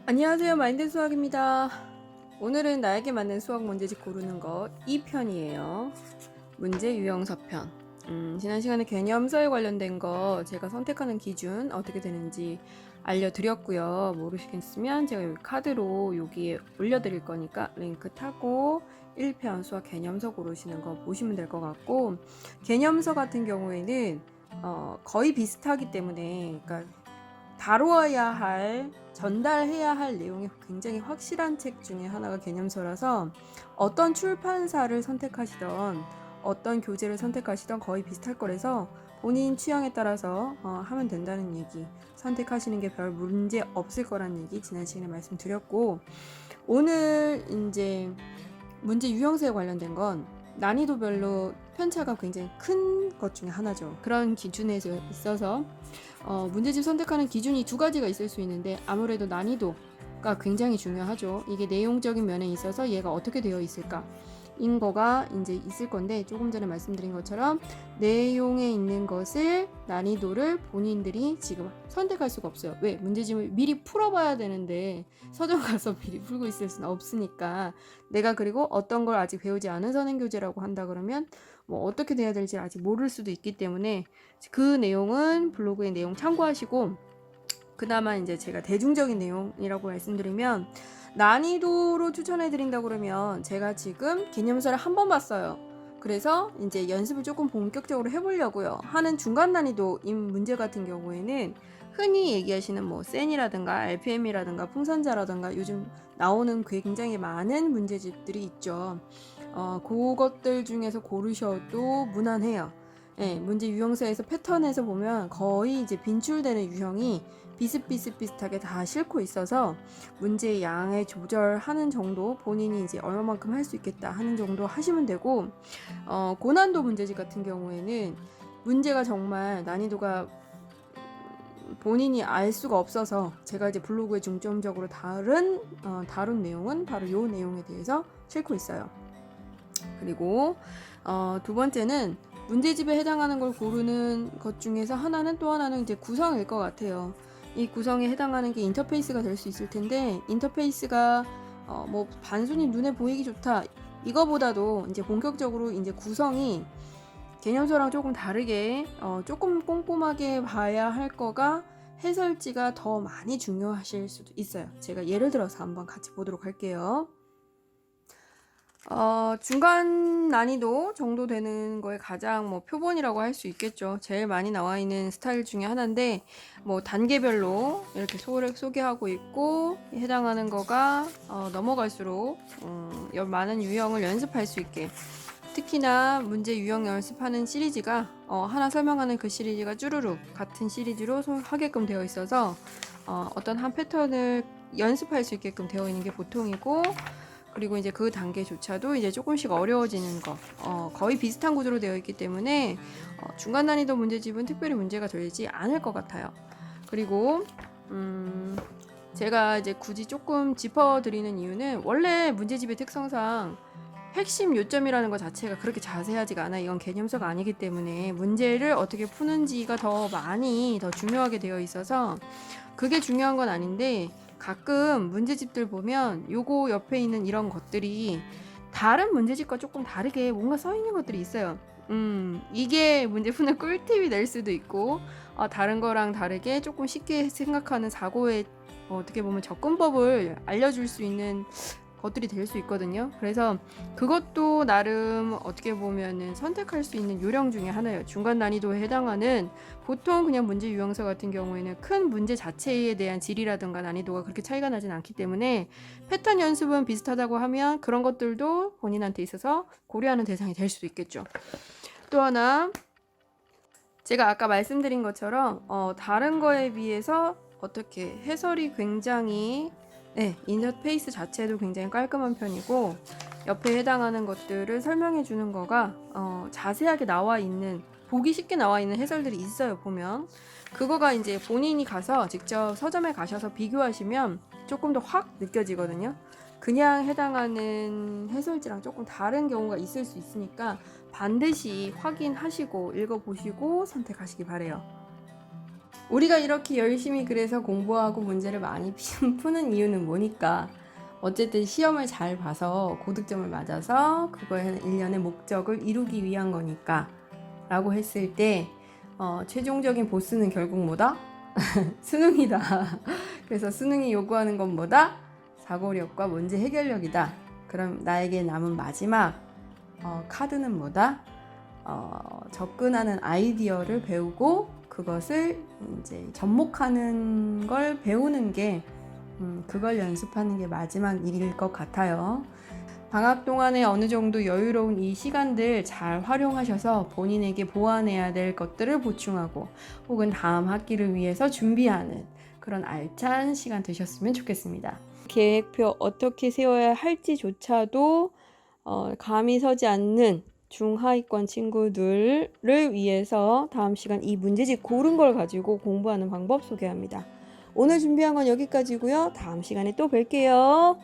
안녕하세요. 마인드 수학입니다. 오늘은 나에게 맞는 수학 문제집 고르는 것 2편이에요. 문제 유형서 편. 지난 시간에 개념서에 관련된 거 제가 선택하는 기준 어떻게 되는지 알려드렸고요. 모르시겠으면 제가 여기 카드로 여기에 올려드릴 거니까 링크 타고 1편 수학 개념서 고르시는 거 보시면 될 것 같고, 개념서 같은 경우에는 거의 비슷하기 때문에, 그러니까 다루어야 할, 전달해야 할 내용이 굉장히 확실한 책 중에 하나가 개념서라서 어떤 출판사를 선택하시던 어떤 교재를 선택하시던 거의 비슷할 거라서 본인 취향에 따라서 하면 된다는 얘기, 선택하시는 게 별 문제 없을 거란 얘기 지난 시간에 말씀드렸고, 오늘 이제 문제 유형서에 관련된 건 난이도별로 편차가 굉장히 큰 것 중에 하나죠. 그런 기준에 있어서 문제집 선택하는 기준이 두 가지가 있을 수 있는데, 아무래도 난이도가 굉장히 중요하죠. 이게 내용적인 면에 있어서 얘가 어떻게 되어 있을까 인 거가 이제 있을 건데, 조금 전에 말씀드린 것처럼 내용에 있는 것을, 난이도를 본인들이 지금 선택할 수가 없어요. 왜? 문제집을 미리 풀어봐야 되는데 서점 가서 미리 풀고 있을 수는 없으니까. 내가 그리고 어떤 걸 아직 배우지 않은 선행교재라고 한다 그러면 뭐 어떻게 돼야 될지 아직 모를 수도 있기 때문에, 그 내용은 블로그의 내용 참고하시고, 그나마 이제 제가 대중적인 내용이라고 말씀드리면, 난이도로 추천해 드린다 그러면 제가 지금 개념서를 한 번 봤어요. 그래서 이제 연습을 조금 본격적으로 해보려고요 하는 중간 난이도인 문제 같은 경우에는, 흔히 얘기하시는 뭐 센이라든가 RPM이라든가 풍선자라든가 요즘 나오는 굉장히 많은 문제집들이 있죠. 그것들 중에서 고르셔도 무난해요. 예, 문제 유형서에서 패턴에서 보면 거의 이제 빈출되는 유형이 비슷비슷비슷하게 다 싣고 있어서 문제의 양을 조절하는 정도, 본인이 이제 얼마만큼 할 수 있겠다 하는 정도 하시면 되고, 고난도 문제집 같은 경우에는 문제가 정말 난이도가 본인이 알 수가 없어서 제가 이제 블로그에 중점적으로 다룬 내용은 바로 이 내용에 대해서 싣고 있어요. 그리고 두 번째는 문제집에 해당하는 걸 고르는 것 중에서 또 하나는 이제 구성일 것 같아요. 이 구성에 해당하는 게 인터페이스가 될 수 있을 텐데, 인터페이스가 뭐 단순히 눈에 보이기 좋다 이거보다도 이제 본격적으로 이제 구성이 개념서랑 조금 다르게 조금 꼼꼼하게 봐야 할 거가, 해설지가 더 많이 중요하실 수도 있어요. 제가 예를 들어서 한번 같이 보도록 할게요. 중간 난이도 정도 되는 거에 가장 뭐 표본이라고 할 수 있겠죠. 제일 많이 나와 있는 스타일 중에 하나인데, 뭐 단계별로 이렇게 소개하고 있고, 해당하는 거가 넘어갈수록 많은 유형을 연습할 수 있게, 특히나 문제 유형 연습하는 시리즈가 하나 설명하는 그 시리즈가 쭈루룩 같은 시리즈로 하게끔 되어 있어서 어떤 한 패턴을 연습할 수 있게끔 되어 있는 게 보통이고, 그리고 이제 그 단계조차도 이제 조금씩 어려워지는 거, 거의 비슷한 구조로 되어 있기 때문에 중간 난이도 문제집은 특별히 문제가 되지 않을 것 같아요. 그리고 제가 이제 굳이 조금 짚어드리는 이유는, 원래 문제집의 특성상 핵심 요점이라는 것 자체가 그렇게 자세하지가 않아요. 이건 개념서가 아니기 때문에 문제를 어떻게 푸는지가 더 중요하게 되어 있어서 그게 중요한 건 아닌데, 가끔 문제집들 보면 요거 옆에 있는 이런 것들이 다른 문제집과 조금 다르게 뭔가 써 있는 것들이 있어요. 이게 문제 푸는 꿀팁이 될 수도 있고, 다른 거랑 다르게 조금 쉽게 생각하는 사고의 어떻게 보면 접근법을 알려줄 수 있는 것들이 될 수 있거든요. 그래서 그것도 나름 어떻게 보면은 선택할 수 있는 요령 중에 하나예요. 중간 난이도에 해당하는, 보통 그냥 문제 유형서 같은 경우에는 큰 문제 자체에 대한 질이라든가 난이도가 그렇게 차이가 나진 않기 때문에, 패턴 연습은 비슷하다고 하면 그런 것들도 본인한테 있어서 고려하는 대상이 될 수도 있겠죠. 또 하나, 제가 아까 말씀드린 것처럼 다른 거에 비해서 어떻게 해설이 굉장히, 인터페이스 자체도 굉장히 깔끔한 편이고, 옆에 해당하는 것들을 설명해 주는 거가 자세하게 나와 있는, 보기 쉽게 나와 있는 해설들이 있어요. 보면 그거가 이제 본인이 가서 직접 서점에 가셔서 비교하시면 조금 더 확 느껴지거든요. 그냥 해당하는 해설지랑 조금 다른 경우가 있을 수 있으니까 반드시 확인하시고 읽어보시고 선택하시기 바래요. 우리가 이렇게 열심히 그래서 공부하고 문제를 많이 푸는 이유는 뭐니까? 어쨌든 시험을 잘 봐서 고득점을 맞아서 그거에 일련의 목적을 이루기 위한 거니까 라고 했을 때 최종적인 보스는 결국 뭐다? 수능이다. 그래서 수능이 요구하는 건 뭐다? 사고력과 문제 해결력이다. 그럼 나에게 남은 마지막 카드는 뭐다? 접근하는 아이디어를 배우고 그것을 이제 접목하는 걸 배우는 게 그걸 연습하는 게 마지막 일일 것 같아요. 방학 동안에 어느 정도 여유로운 이 시간들 잘 활용하셔서 본인에게 보완해야 될 것들을 보충하고 혹은 다음 학기를 위해서 준비하는 그런 알찬 시간 되셨으면 좋겠습니다. 계획표 어떻게 세워야 할지조차도 감이 서지 않는 중하위권 친구들을 위해서 다음 시간 이 문제집 고른 걸 가지고 공부하는 방법 소개합니다. 오늘 준비한 건 여기까지고요. 다음 시간에 또 뵐게요.